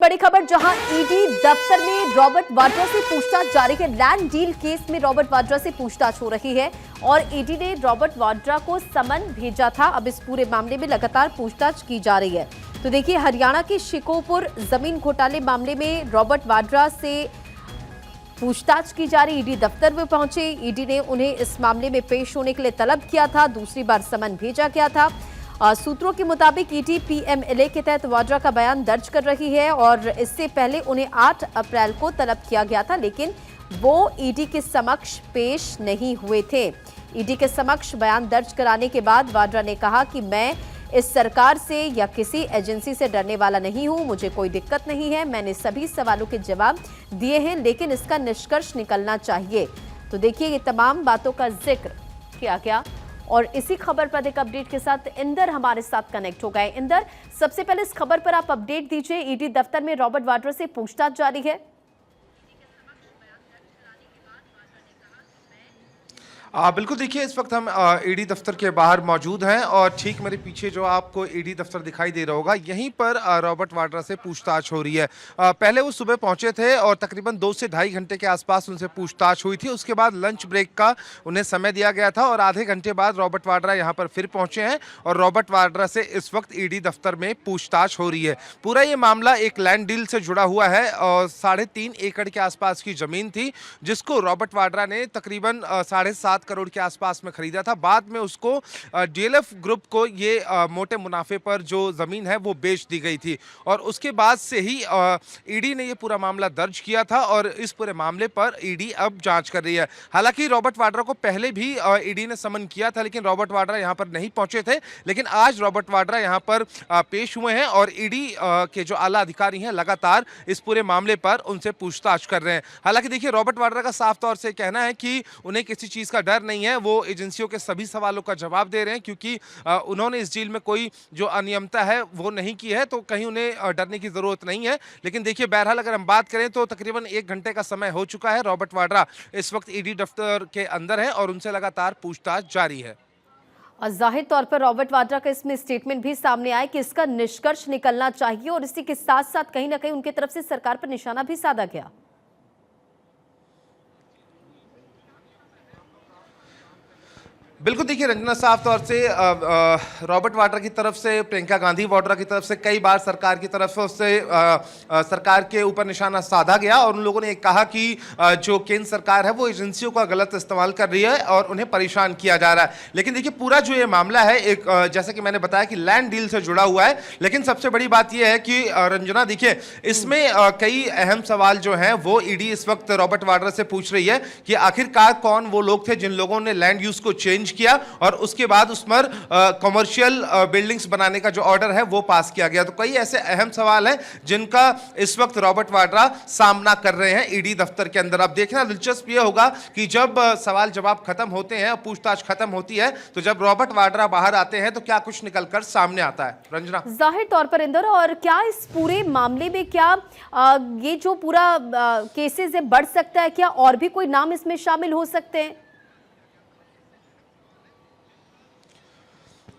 बड़ी खबर, जहां ईडी दफ्तर में रॉबर्ट वाड्रा से पूछताछ जारी है। लैंड डील केस में रॉबर्ट वाड्रा से पूछताछ हो रही है और ईडी ने रॉबर्ट वाड्रा को समन भेजा था। अब इस पूरे मामले में लगातार पूछताछ की जा रही है। तो देखिए, हरियाणा के शिकोपुर जमीन घोटाले मामले में रॉबर्ट वाड्रा से पूछताछ की जा रही। ईडी दफ्तर में पहुंचे, ईडी ने उन्हें इस मामले में पेश होने के लिए तलब किया था। दूसरी बार समन भेजा गया था। सूत्रों के मुताबिक ईडी पीएमएलए के तहत वाड्रा का बयान दर्ज कर रही है और इससे पहले उन्हें 8 अप्रैल को तलब किया गया था, लेकिन वो ईडी के समक्ष पेश नहीं हुए थे। ईडी के समक्ष बयान दर्ज कराने के बाद वाड्रा ने कहा कि मैं इस सरकार से या किसी एजेंसी से डरने वाला नहीं हूं, मुझे कोई दिक्कत नहीं है, मैंने सभी सवालों के जवाब दिए हैं, लेकिन इसका निष्कर्ष निकलना चाहिए। तो देखिए, ये तमाम बातों का जिक्र किया गया और इसी खबर पर एक अपडेट के साथ इंदर हमारे साथ कनेक्ट हो गए। इंदर, सबसे पहले इस खबर पर आप अपडेट दीजिए। ईडी दफ्तर में रॉबर्ट वाड्रा से पूछताछ जारी है। बिल्कुल, देखिए इस वक्त हम ईडी दफ्तर के बाहर मौजूद हैं और ठीक मेरे पीछे जो आपको ईडी दफ्तर दिखाई दे रहा होगा, यहीं पर रॉबर्ट वाड्रा से पूछताछ हो रही है। पहले वो सुबह पहुंचे थे और तकरीबन 2 से ढाई घंटे के आसपास उनसे पूछताछ हुई थी। उसके बाद लंच ब्रेक का उन्हें समय दिया गया था और आधे घंटे बाद रॉबर्ट वाड्रा यहाँ पर फिर पहुंचे हैं और रॉबर्ट वाड्रा से इस वक्त ईडी दफ्तर में पूछताछ हो रही है। पूरा ये मामला एक लैंड डील से जुड़ा हुआ है और 3.5 एकड़ के आसपास की जमीन थी, जिसको रॉबर्ट वाड्रा ने तकरीबन 7.5 करोड़ के आसपास में खरीदा था। बाद में उसको डीएलएफ ग्रुप को ये मोटे मुनाफे पर जो जमीन है वो बेच दी गई थी और उसके बाद से ही ईडी ने ये पूरा मामला दर्ज किया था और इस पूरे मामले पर ईडी अब जांच कर रही है। हालांकि रॉबर्ट वाड्रा को पहले भी ईडी ने समन किया था, लेकिन रॉबर्ट वाड्रा यहां पर नहीं पहुंचे थे। लेकिन आज रॉबर्ट वाड्रा यहां पर पेश हुए हैं और ईडी के जो आला अधिकारी हैं लगातार इस पूरे मामले पर उनसे पूछताछ कर रहे हैं। हालांकि देखिए, रॉबर्ट वाड्रा का साफ तौर से कहना है कि उन्हें किसी चीज का डर नहीं है, वो एजेंसियों के सभी सवालों का जवाब दे रहे हैं क्योंकि उन्होंने इस डील में कोई जो अनियमितता है वो नहीं की है, तो कहीं उन्हें डरने की जरूरत नहीं है। लेकिन देखिए, बहरहाल अगर हम बात करें तो तकरीबन 1 घंटे का समय हो चुका है। रॉबर्ट वाड्रा इस वक्त ईडी दफ्तर के अंदर है और उनसे लगातार पूछताछ जारी है। और जाहिर तौर पर रॉबर्ट वाड्रा का इसमें स्टेटमेंट भी सामने आया कि इसका निष्कर्ष निकलना चाहिए और इसी के साथ साथ कहीं ना कहीं उनकी तरफ से सरकार पर निशाना भी साधा गया। बिल्कुल, देखिए रंजना, साफ तौर से रॉबर्ट वाड्रा की तरफ से, प्रियंका गांधी वाड्रा की तरफ से कई बार सरकार की तरफ से सरकार के ऊपर निशाना साधा गया और उन लोगों ने कहा कि जो केंद्र सरकार है वो एजेंसियों का गलत इस्तेमाल कर रही है और उन्हें परेशान किया जा रहा है। लेकिन देखिए, पूरा जो ये मामला है एक जैसे कि मैंने बताया कि लैंड डील से जुड़ा हुआ है। लेकिन सबसे बड़ी बात यह है कि रंजना, देखिए इसमें कई अहम सवाल जो हैं वो ईडी इस वक्त रॉबर्ट वाड्रा से पूछ रही है कि आखिरकार कौन वो लोग थे जिन लोगों ने लैंड यूज को चेंज किया और उसके बाद उस पर कमर्शियल बिल्डिंग्स बनाने का जो ऑर्डर है वो पास किया गया। तो कई ऐसे अहम सवाल हैं जिनका इस वक्त रॉबर्ट वाड्रा सामना कर रहे हैं ईडी दफ्तर के अंदर। अब देखना दिलचस्प यह होगा कि जब सवाल जवाब खत्म होते हैं और पूछताछ खत्म होती है, तो जब रॉबर्ट वाड्रा बाहर आते हैं तो क्या कुछ निकलकर सामने आता है। रंजना, जाहिर तौर पर इंदर, और क्या इस पूरे मामले में क्या ये जो पूरा केसेस है बढ़ सकता है? क्या और भी कोई नाम इसमें शामिल हो सकते हैं?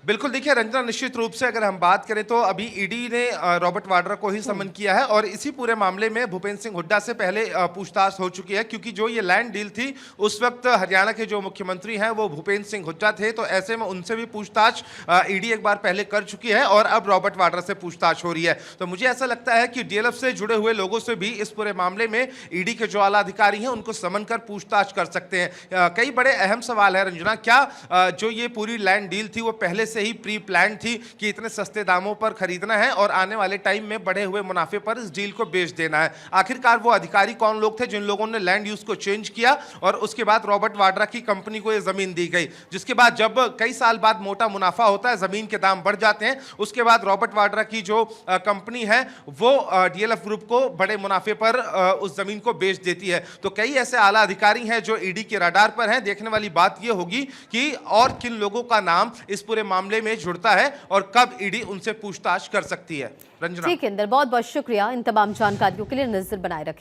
बिल्कुल, देखिए रंजना, निश्चित रूप से अगर हम बात करें तो अभी ईडी ने रॉबर्ट वाड्रा को ही समन किया है और इसी पूरे मामले में भूपेंद्र सिंह हुड्डा से पहले पूछताछ हो चुकी है क्योंकि जो ये लैंड डील थी उस वक्त हरियाणा के जो मुख्यमंत्री हैं वो भूपेंद्र सिंह हुड्डा थे, तो ऐसे में उनसे भी पूछताछ ईडी एक बार पहले कर चुकी है और अब रॉबर्ट वाड्रा से पूछताछ हो रही है। तो मुझे ऐसा लगता है कि डीएलएफ से जुड़े हुए लोगों से भी इस पूरे मामले में ईडी के जो आला अधिकारी हैं उनको समन कर पूछताछ कर सकते हैं। कई बड़े अहम सवाल है रंजना, क्या जो ये पूरी लैंड डील थी वो पहले से ही प्री प्लान थी कि इतने सस्ते दामों पर खरीदना है और आने वाले टाइम में बढ़े हुए मुनाफे पर इस डील को बेच देना है? आखिरकार वो अधिकारी कौन लोग थे जिन लोगों ने लैंड यूज को चेंज किया और उसके बाद रॉबर्ट वाड्रा की कंपनी को ये जमीन दी गई, जिसके बाद जब कई साल बाद मोटा मुनाफा होता है, जमीन के दाम बढ़ जाते हैं, उसके बाद रॉबर्ट वाड्रा की जो कंपनी है वो डीएलएफ ग्रुप को बड़े मुनाफे पर उस जमीन को बेच देती है। तो कई ऐसे आला अधिकारी हैं जो ईडी के रडार पर हैं। देखने वाली बात यह होगी कि और किन लोगों का नाम इस पूरे मामले में जुड़ता है और कब ईडी उनसे पूछताछ कर सकती है। रंजना, ठीक है इंदर, बहुत बहुत शुक्रिया इन तमाम जानकारियों के लिए। नजर बनाए रखें।